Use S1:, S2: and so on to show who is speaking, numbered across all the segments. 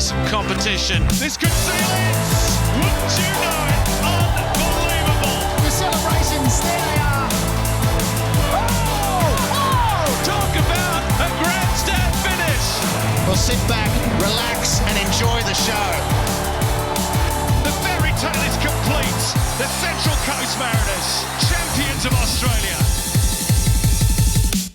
S1: Nations competition. This could seal it! Wouldn't you know it? Unbelievable!
S2: The celebrations, there they are.
S1: Talk about a grandstand finish!
S2: Well, sit back, relax and enjoy the show.
S1: The fairy tale is complete. The Central Coast Mariners, champions of Australia.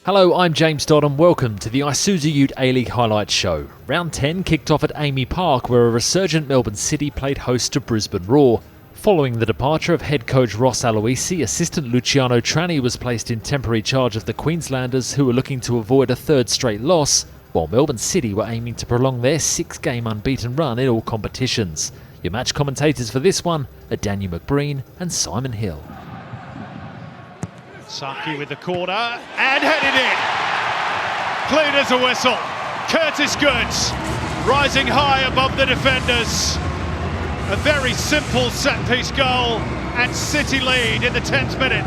S3: Hello, I'm James Dodd and welcome to the Isuzu UTE A-League highlights show. Round 10 kicked off at Amy Park, where a resurgent Melbourne City played host to Brisbane Roar. Following the departure of head coach Ross Aloisi, assistant Luciano Tranni was placed in temporary charge of the Queenslanders, who were looking to avoid a third straight loss, while Melbourne City were aiming to prolong their 6-game unbeaten run in all competitions. Your match commentators for this one are Daniel McBreen and Simon Hill.
S1: Saki with the corner and headed in. Clean as a whistle. Curtis Goods rising high above the defenders. A very simple set-piece goal and City lead in the 10th minute.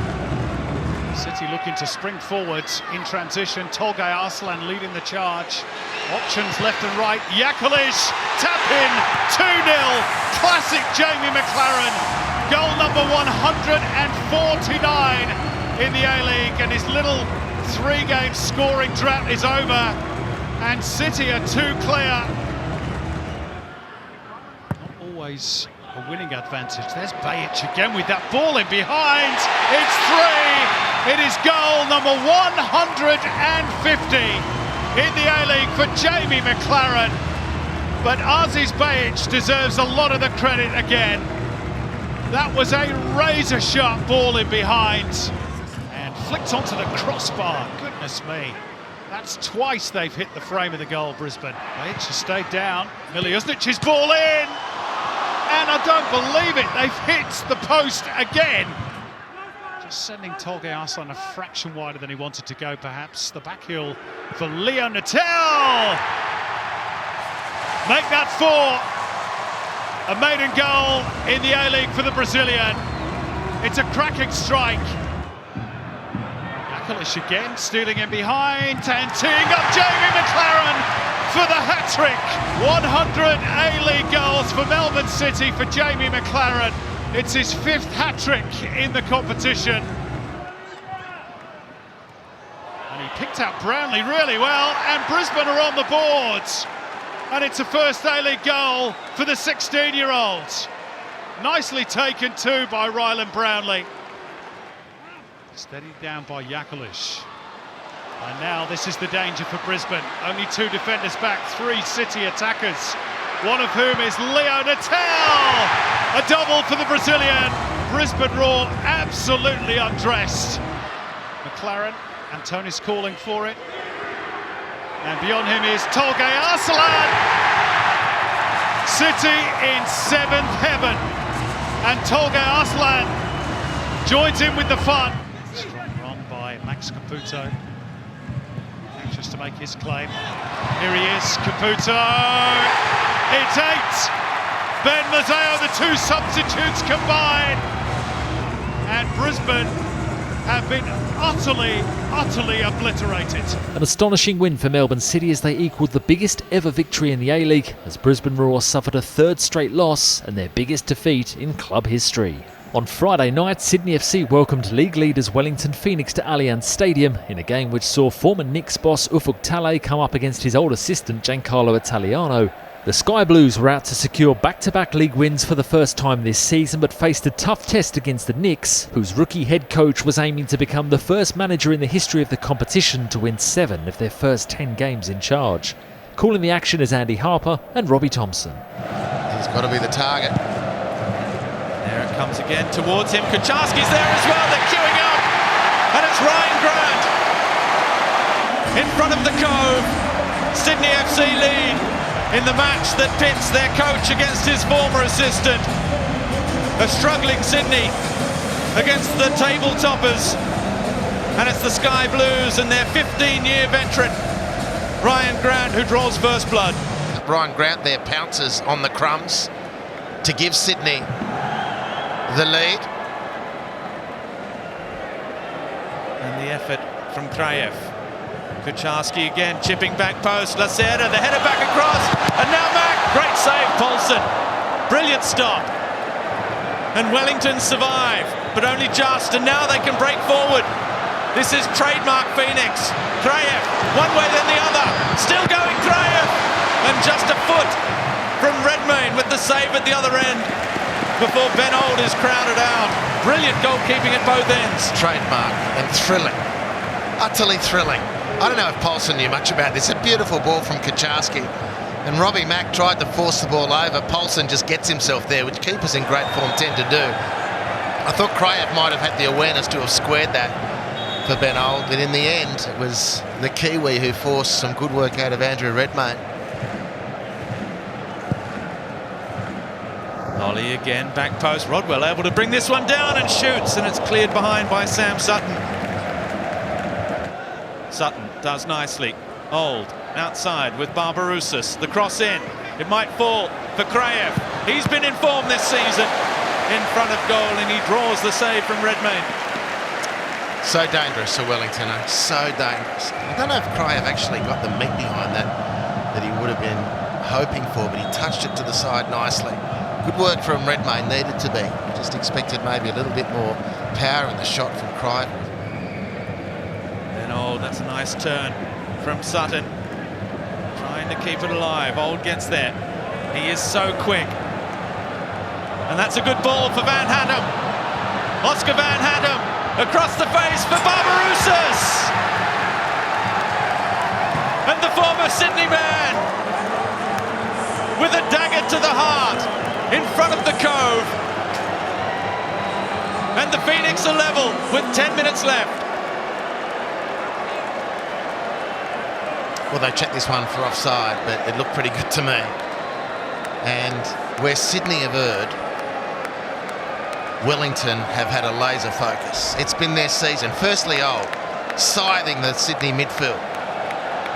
S1: City looking to spring forwards in transition. Tolgay Arslan leading the charge. Options left and right. Yakulish tap in 2-0. Classic Jamie McLaren. Goal number 149 in the A-League, and his little 3-game scoring drought is over, and City are too clear. Not always a winning advantage. There's Bajic again with that ball in behind. It's 3. It is goal number 150 in the A-League for Jamie McLaren. But Aziz Bajic deserves a lot of the credit again. That was a razor-sharp ball in behind. Flicked onto the crossbar, goodness me. That's twice they've hit the frame of the goal, Brisbane. Bajic has stayed down. Miljuznic's ball in! And I don't believe it, they've hit the post again. Just sending Tolgay Arslan a fraction wider than he wanted to go, perhaps. The back heel for Leo Natel! Make that 4. A maiden goal in the A-League for the Brazilian. It's a cracking strike. Yakulish again, stealing in behind and teeing up Jamie McLaren for the hat-trick. 100 A-League goals for Melbourne City for Jamie McLaren. It's his 5th hat-trick in the competition. And he picked out Brownlee really well, and Brisbane are on the boards. And it's a first A-League goal for the 16-year-olds. Nicely taken too by Ryland Brownlee. Steadied down by Yakulish. And now this is the danger for Brisbane. Only 2 defenders back, 3 City attackers. One of whom is Leo Natel! A double for the Brazilian. Brisbane Roar absolutely undressed. McLaren, Antonis calling for it. And beyond him is Tolgay Arslan! City in 7th heaven. And Tolgay Arslan joins in with the fun. Strong run by Max Caputo. Anxious to make his claim. Here he is, Caputo. It's 8. Ben Mazzeo, the 2 substitutes combined. And Brisbane have been utterly obliterated.
S3: An astonishing win for Melbourne City as they equalled the biggest ever victory in the A-League, as Brisbane Roar suffered a 3rd straight loss and their biggest defeat in club history. On Friday night, Sydney FC welcomed league leaders Wellington Phoenix to Allianz Stadium in a game which saw former Knicks boss Ufuk Talay come up against his old assistant Giancarlo Italiano. The Sky Blues were out to secure back-to-back league wins for the first time this season, but faced a tough test against the Knicks, whose rookie head coach was aiming to become the first manager in the history of the competition to win 7 of their first 10 games in charge. Calling the action is Andy Harper and Robbie Thompson.
S4: He's got to be the target.
S5: There it comes again towards him. Kucharski's there as well. They're queuing up. And it's Ryan Grant. In front of the Cove. Sydney FC lead in the match that pits their coach against his former assistant. A struggling Sydney against the table toppers. And it's the Sky Blues and their 15-year veteran, Ryan Grant, who draws first blood.
S4: Ryan Grant there pounces on the crumbs to give Sydney the lead.
S5: And the effort from Kraev. Kucharski again, chipping back post. Lacerda, the header back across. And now Mack, great Paulson, brilliant stop. And Wellington survive, but only just, and now they can break forward. This is trademark Phoenix. Kraev, one way then the other, still going Kraev, and just a foot from Redmayne with the save at the other end before Ben Old is crowded out. Brilliant goalkeeping at both ends.
S4: Trademark and thrilling, utterly thrilling. I don't know if Paulson knew much about this. A beautiful ball from Kucharski, and Robbie Mack tried to force the ball over. Paulson just gets himself there, which keepers in great form tend to do. I thought Kraev might have had the awareness to have squared that for Ben Old, but in the end it was the Kiwi who forced some good work out of Andrew Redmayne.
S5: Ollie again, back post. Rodwell able to bring this one down and shoots, and it's cleared behind by Sam Sutton. Sutton does nicely. Old outside with Barbarousis. The cross in. It might fall for Kraev. He's been in form this season in front of goal, and he draws the save from Redmayne.
S4: So dangerous for Wellington, so dangerous. I don't know if Kraev actually got the meat behind that he would have been hoping for, but he touched it to the side nicely. Good work from Redmayne, needed to be. Just expected maybe a little bit more power in the shot from Kraev.
S5: Then Old, that's a nice turn from Sutton. Trying to keep it alive. Old gets there. He is so quick. And that's a good ball for Van Hadam. Oscar Van Hadam across the face for Barbarousis. And the former Sydney man with a dagger to the heart in front of the Cove. And the Phoenix are level with 10 minutes left.
S4: Well, they checked this one for offside, but it looked pretty good to me. And where Sydney have erred, Wellington have had a laser focus. It's been their season. Firstly, Old, scything the Sydney midfield.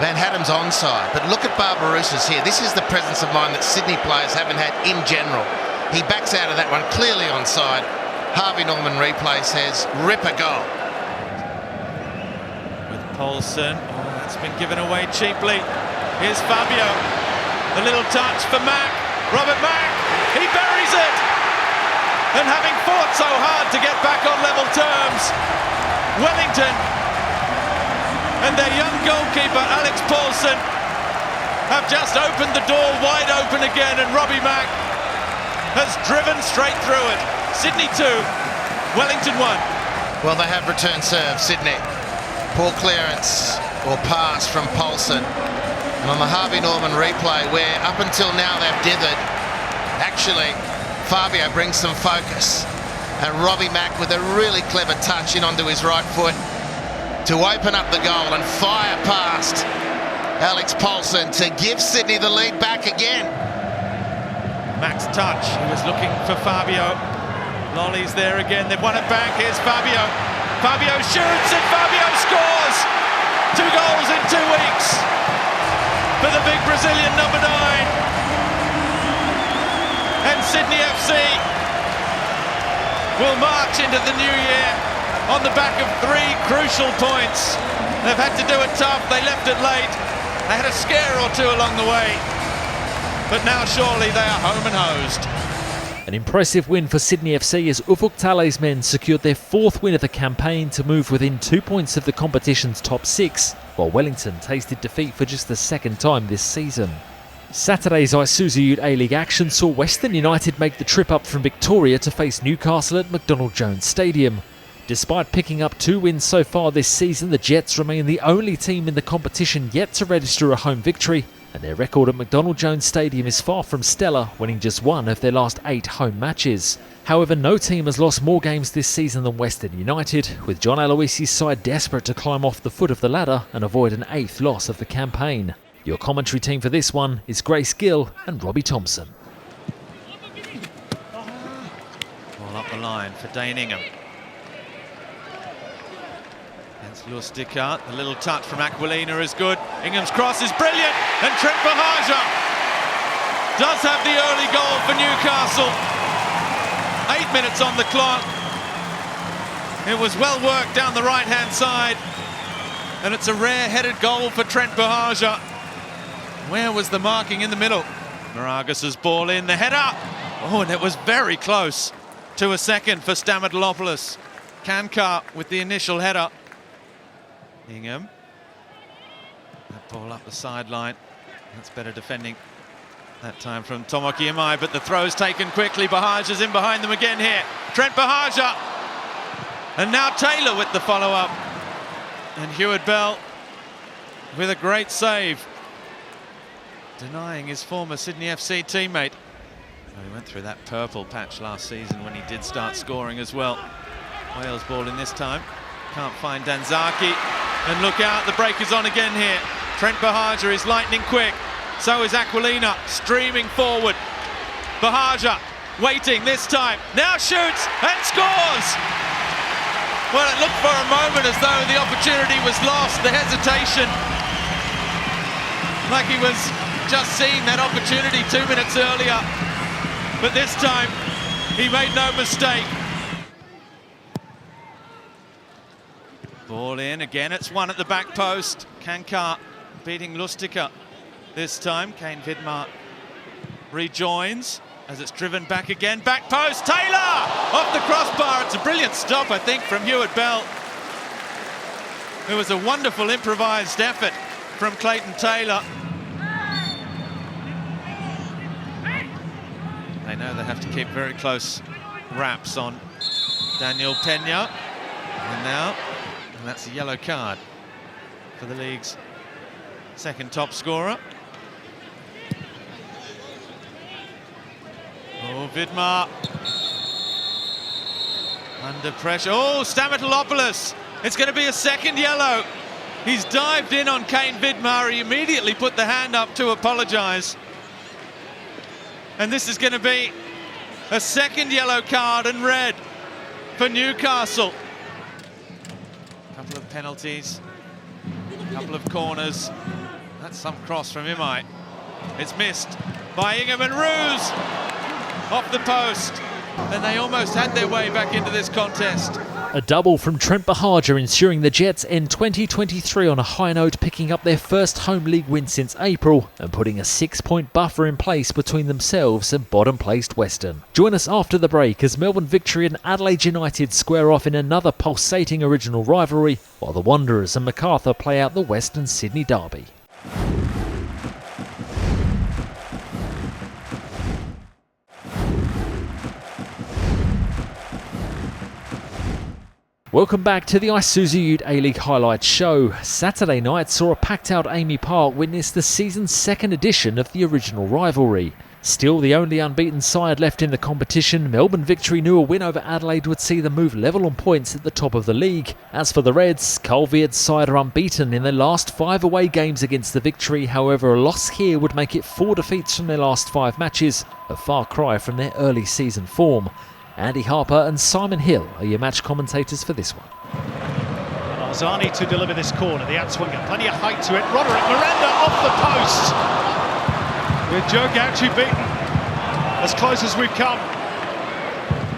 S4: Van Hadam's onside, but look at Barbarousis here. This is the presence of mind that Sydney players haven't had in general. He backs out of that one, clearly onside. Harvey Norman replay says, rip a goal.
S5: With Paulson, it's been given away cheaply. Here's Fabio, a little touch for Mack. Robert Mack, he buries it. And having fought so hard to get back on level terms, Wellington and their young goalkeeper Alex Paulson have just opened the door wide open again, and Robbie Mack has driven straight through it. Sydney 2, Wellington 1.
S4: Well, they have return serve, Sydney. Poor clearance or pass from Paulson. And on the Harvey Norman replay, where up until now they've dithered, actually Fabio brings some focus. And Robbie Mack with a really clever touch in onto his right foot to open up the goal and fire past Alex Paulson to give Sydney the lead back again.
S5: Max touch, he was looking for Fabio. Lolly's there again, they've won it back. Here's Fabio. Fabio shoots and Fabio scores! 2 goals in 2 weeks for the big Brazilian number 9. And Sydney FC will march into the new year on the back of 3 crucial points. They've had to do it tough, they left it late. They had a scare or 2 along the way. But now surely they are home and hosed.
S3: An impressive win for Sydney FC as Ufuk Tale's men secured their 4th win of the campaign to move within 2 points of the competition's top 6, while Wellington tasted defeat for just the 2nd time this season. Saturday's Isuzu UTE A-League action saw Western United make the trip up from Victoria to face Newcastle at McDonald Jones Stadium. Despite picking up 2 wins so far this season, the Jets remain the only team in the competition yet to register a home victory, and their record at McDonald Jones Stadium is far from stellar, winning just 1 of their last 8 home matches. However, no team has lost more games this season than Western United, with John Aloisi's side desperate to climb off the foot of the ladder and avoid an 8th loss of the campaign. Your commentary team for this one is Grace Gill and Robbie Thompson.
S5: Ball up the line for Dane Ingham. Against Lustica, the little touch from Aquilina is good. Ingham's cross is brilliant, and Trent Bahaja does have the early goal for Newcastle. 8 minutes on the clock. It was well worked down the right-hand side, and it's a rare headed goal for Trent Bahaja. Where was the marking in the middle? Moragas' ball in, the header. Oh, and it was very close to a second for Stamatolopoulos. Kankar with the initial header. Ingham. That ball up the sideline. That's better defending that time from Tomoki Imai, but the throw's taken quickly. Bahaja's in behind them again here. Trent Bahaja. And now Taylor with the follow-up. And Hewitt Bell with a great save, denying his former Sydney FC teammate. Well, he went through that purple patch last season when he did start scoring as well. Wales ball in this time. Can't find Danzaki. And look out, the break is on again here. Trent Bahaja is lightning quick. So is Aquilina, streaming forward. Bahaja waiting this time. Now shoots and scores! Well, it looked for a moment as though the opportunity was lost, the hesitation. Like he was just seeing that opportunity 2 minutes earlier. But this time, he made no mistake. Ball in again, it's one at the back post. Kankar beating Lustica this time. Kane Vidmar rejoins as it's driven back again. Back post, Taylor! Off the crossbar, it's a brilliant stop, I think, from Hewitt Bell. It was a wonderful improvised effort from Clayton Taylor. They know they have to keep very close wraps on Daniel Pena. And now, and that's a yellow card for the league's second top scorer. Oh, Vidmar. Under pressure. Oh, Stamatolopoulos. It's going to be a second yellow. He's dived in on Kane Vidmar. He immediately put the hand up to apologise. And this is going to be a second yellow card and red for Newcastle. A couple of penalties, a couple of corners. That's some cross from Imai. It's missed by Ingham and Roos off the post. And they almost had their way back into this contest.
S3: A double from Trent Bahaja ensuring the Jets end 2023 on a high note, picking up their first home league win since April and putting a 6-point buffer in place between themselves and bottom-placed Western. Join us after the break as Melbourne Victory and Adelaide United square off in another pulsating original rivalry, while the Wanderers and MacArthur play out the Western Sydney derby. Welcome back to the Isuzu UTE A-League highlights show. Saturday night saw a packed-out Amy Park witness the season's second edition of the original rivalry. Still the only unbeaten side left in the competition, Melbourne Victory knew a win over Adelaide would see them move level on points at the top of the league. As for the Reds, Colvier's side are unbeaten in their last 5 away games against the Victory. However, a loss here would make it 4 defeats from their last 5 matches, a far cry from their early season form. Andy Harper and Simon Hill are your match commentators for this one.
S1: Arzani to deliver this corner, the outswinger, plenty of height to it. Roderick Miranda off the post. With Joe Gauci beaten, as close as we've come.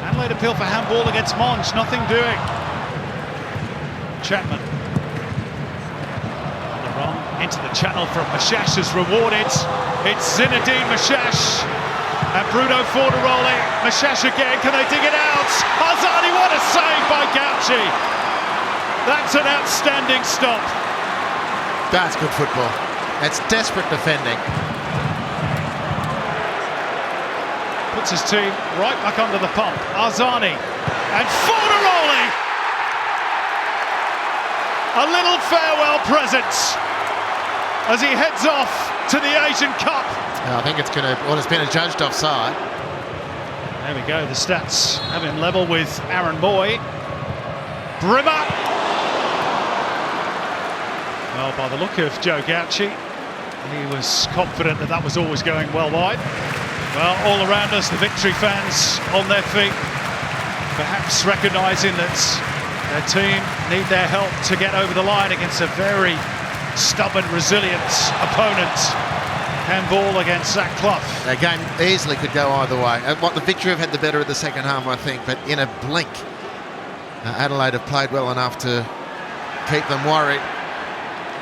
S1: Adelaide appeal for handball against Monge, nothing doing. Chapman. On the run, into the channel from Mashash is rewarded. It's Zinedine Mashash. And Bruno Forderoli, Mashash again, can they dig it out? Arzani, what a save by Gauci! That's an outstanding stop.
S4: That's good football. It's desperate defending.
S1: Puts his team right back under the pump. Arzani and Forderoli! A little farewell present as he heads off to the Asian Cup.
S4: I think it's been adjudged offside.
S1: There we go, the stats have him level with Aaron Boy. Brimmer. Well, by the look of Joe Gauci, he was confident that was always going well wide. Well, all around us, the Victory fans on their feet, perhaps recognising that their team need their help to get over the line against a very stubborn, resilient opponent. Handball against Zach Clough.
S4: The game easily could go either way. The Victory have had the better of the second half, I think, but in a blink, Adelaide have played well enough to keep them worried.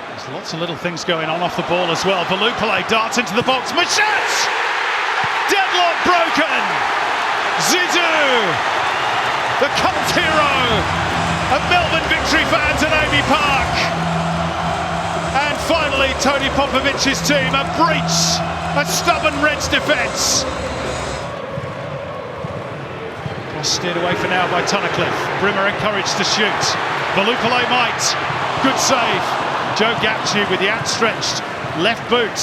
S1: There's lots of little things going on off the ball as well. Valupale darts into the box. Mashash! deadlock broken. Isuzu, the cult hero of Melbourne victory fans at Amy Park. And finally, Tony Popovic's team have breached a stubborn Reds defence. Steered away for now by Tunnicliffe. Brimmer encouraged to shoot. Balupale might. Good save. Joe Gapchi with the outstretched left boot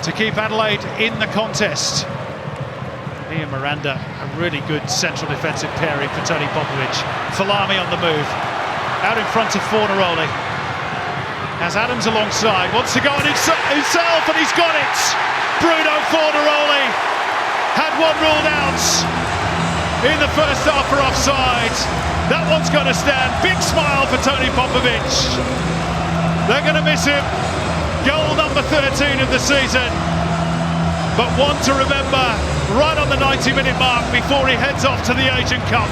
S1: to keep Adelaide in the contest. Ian Miranda, a really good central defensive pairing for Tony Popovic. Falami on the move. Out in front of Fornaroli. Has Adams alongside. Wants to go on himself, and he's got it. Bruno Fornaroli had one ruled out in the first half for offside. That one's going to stand. Big smile for Tony Popovic. They're going to miss him. Goal number 13 of the season. But one to remember right on the 90-minute mark before he heads off to the Asian Cup.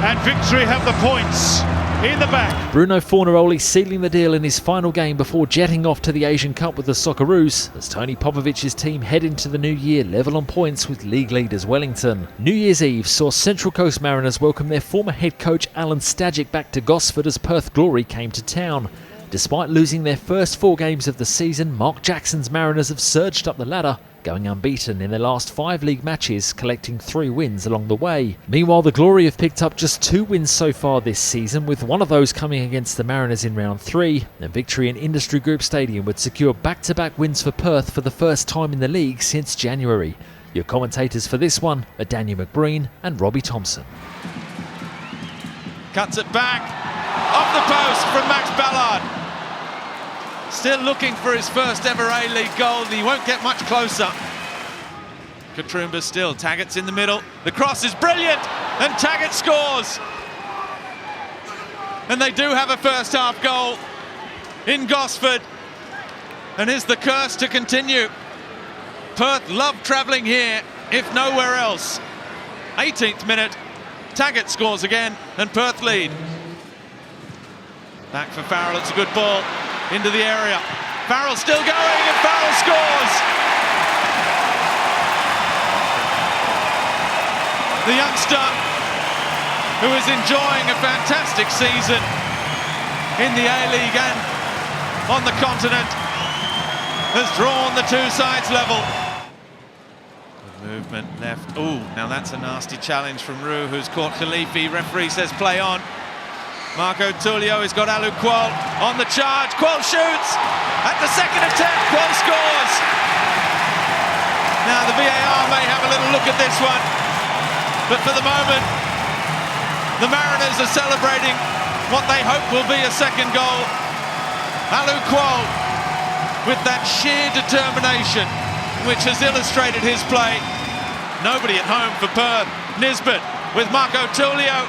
S1: And Victory have the points in the back.
S3: Bruno Fornaroli sealing the deal in his final game before jetting off to the Asian Cup with the Socceroos as Tony Popovic's team head into the new year level on points with league leaders Wellington. New Year's Eve saw Central Coast Mariners welcome their former head coach Alan Stajic back to Gosford as Perth Glory came to town. Despite losing their first 4 games of the season, Mark Jackson's Mariners have surged up the ladder, going unbeaten in their last 5 league matches, collecting 3 wins along the way. Meanwhile, the Glory have picked up just 2 wins so far this season, with one of those coming against the Mariners in round 3. A victory in Industry Group Stadium would secure back-to-back wins for Perth for the first time in the league since January. Your commentators for this one are Daniel McBreen and Robbie Thompson.
S5: Cuts it back, off the post from Max Ballard. Still looking for his first ever A-League goal, and he won't get much closer. Katrumba still, Taggart's in the middle. The cross is brilliant, and Taggart scores. And they do have a first half goal in Gosford. And is the curse to continue? Perth love travelling here, if nowhere else. 18th minute, Taggart scores again, and Perth lead. Back for Farrell, it's a good ball. Into the area. Farrell still going, and Farrell scores! The youngster, who is enjoying a fantastic season in the A-League and on the continent, has drawn the 2 sides level. Good movement left. Oh, now that's a nasty challenge from Rue, who's caught Khalifi. Referee says play on. Marco Tullio has got Alu Qual on the charge. Qual shoots at the second attempt. Qual scores. Now the VAR may have a little look at this one, but for the moment, the Mariners are celebrating what they hope will be a second goal. Alu Qual with that sheer determination which has illustrated his play. Nobody at home for Perth. Nisbet with Marco Tullio.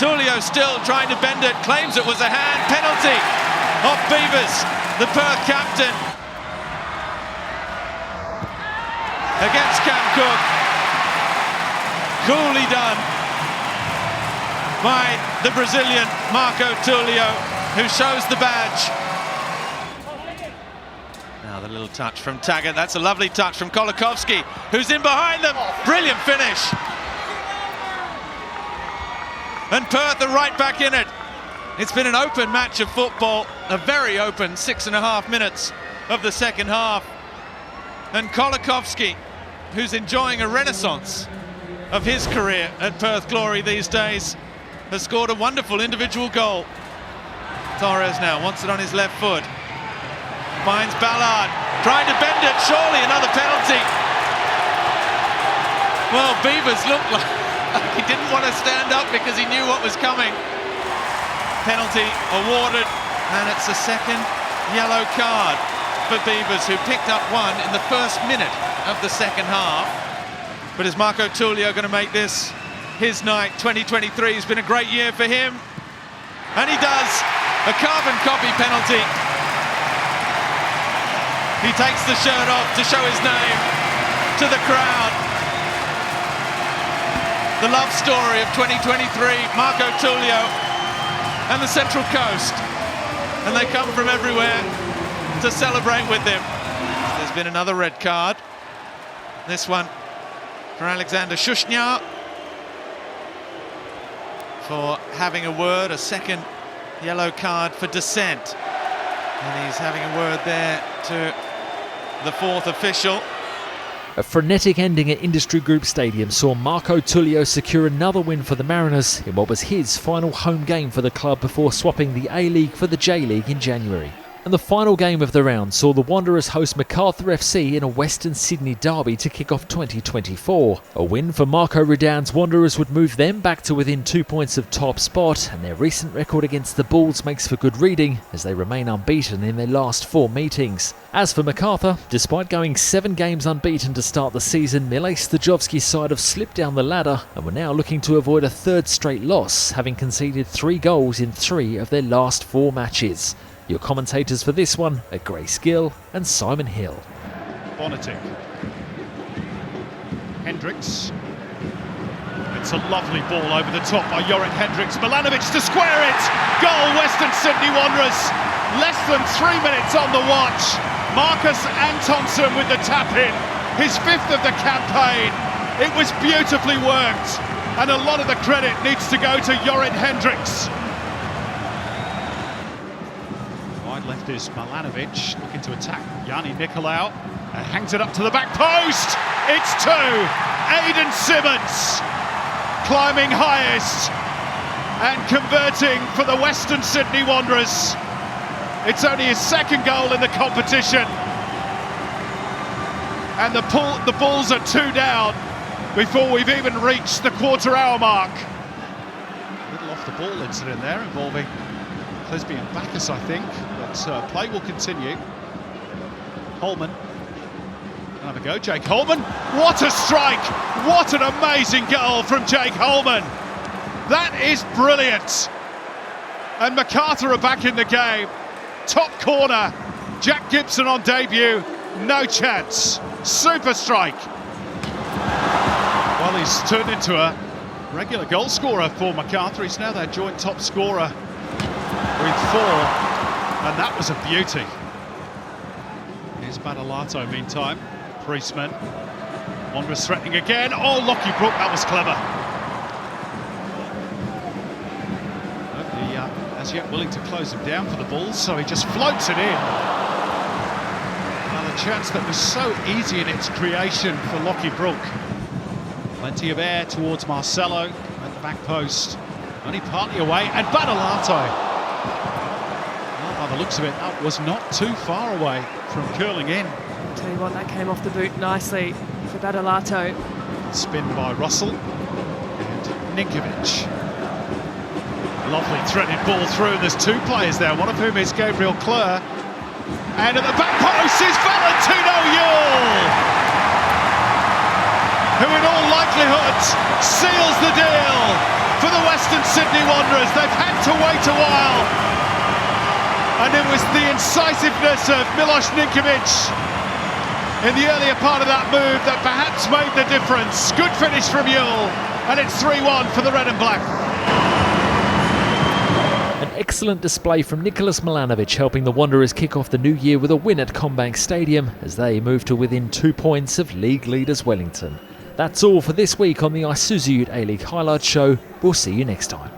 S5: Tullio still trying to bend it, claims it was a hand. Penalty off Beavers, the Perth captain. Against Cam Cook. Coolly done by the Brazilian Marco Tullio, who shows the badge. Now the little touch from Taggart. That's a lovely touch from Kolakowski, who's in behind them. Brilliant finish. And Perth are right back in it. It's been an open match of football, a very open 6.5 minutes of the second half. And Kolakowski, who's enjoying a renaissance of his career at Perth Glory these days, has scored a wonderful individual goal. Torres now wants it on his left foot. Finds Ballard, trying to bend it, surely another penalty. Well, Beavers looked like he didn't want to stand up because he knew what was coming. Penalty awarded, and it's a second yellow card for Beavers, who picked up one in the first minute of the second half. But is Marco Tullio going to make this his night? 2023 has been a great year for him, and he does. A carbon copy penalty. He takes the shirt off to show his name to the crowd. The love story of 2023, Marco Tullio and the Central Coast. And they come from everywhere to celebrate with him. There's been another red card. This one for Alexander Shushnya for having a word, a second yellow card for dissent. And he's having a word there to the fourth official.
S3: A frenetic ending at Industry Group Stadium saw Marco Tullio secure another win for the Mariners in what was his final home game for the club before swapping the A-League for the J-League in January. And the final game of the round saw the Wanderers host Macarthur FC in a Western Sydney derby to kick off 2024. A win for Marco Redound's Wanderers would move them back to within 2 points of top spot, and their recent record against the Bulls makes for good reading as they remain unbeaten in their last 4 meetings. As for Macarthur, despite going 7 games unbeaten to start the season, Mile Stajovski's side have slipped down the ladder and were now looking to avoid a third straight loss, having conceded 3 goals in 3 of their last 4 matches. Your commentators for this one are Grace Gill and Simon Hill.
S1: Bonatic. Hendricks. It's a lovely ball over the top by Jorik Hendricks. Milanovic to square it. Goal, Western Sydney Wanderers. Less than 3 minutes on the watch. Marcus Antonsson with the tap in. His 5th of the campaign. It was beautifully worked. And a lot of the credit needs to go to Jorik Hendricks. Wide left is Milanovic looking to attack Yanni Nicolau and hangs it up to the back post. It's 2. Aidan Simmons climbing highest and converting for the Western Sydney Wanderers. It's only his 2nd goal in the competition, and the Bulls are 2 down before we've even reached the quarter-hour mark. A little off the ball incident there involving Clisby and Bacchus, I think, but play will continue. Holman, another go, Jake Holman. What a strike! What an amazing goal from Jake Holman! That is brilliant! And Macarthur are back in the game. Top corner, Jack Gibson on debut, no chance. Super strike. Well, he's turned into a regular goal scorer for Macarthur. He's now their joint top scorer with 4, and that was a beauty. Here's Badalato meantime. Priestman. Wanderers threatening again. Oh, Lockie Brook, that was clever. Nobody as yet willing to close him down for the Bulls, so he just floats it in. Another chance that was so easy in its creation for Lockie Brook. Plenty of air towards Marcelo at the back post. Only partly away, and Badalato. Well, by the looks of it, that was not too far away from curling in.
S6: Tell you what, that came off the boot nicely for Badalato.
S1: Spin by Russell and Ninkovic. Lovely threaded ball through. There's 2 players there, one of whom is Gabriel Kleur. And at the back post is Valentino Yule, who in all likelihood seals the deal for the Western Sydney Wanderers. They've had to wait a while. And it was the incisiveness of Milos Ninkovic in the earlier part of that move that perhaps made the difference. Good finish from Yule, and it's 3-1 for the Red and Black.
S3: An excellent display from Nicholas Milanovic, helping the Wanderers kick off the new year with a win at CommBank Stadium as they move to within 2 points of league leaders Wellington. That's all for this week on the Isuzu UTE A-League Highlights Show. We'll see you next time.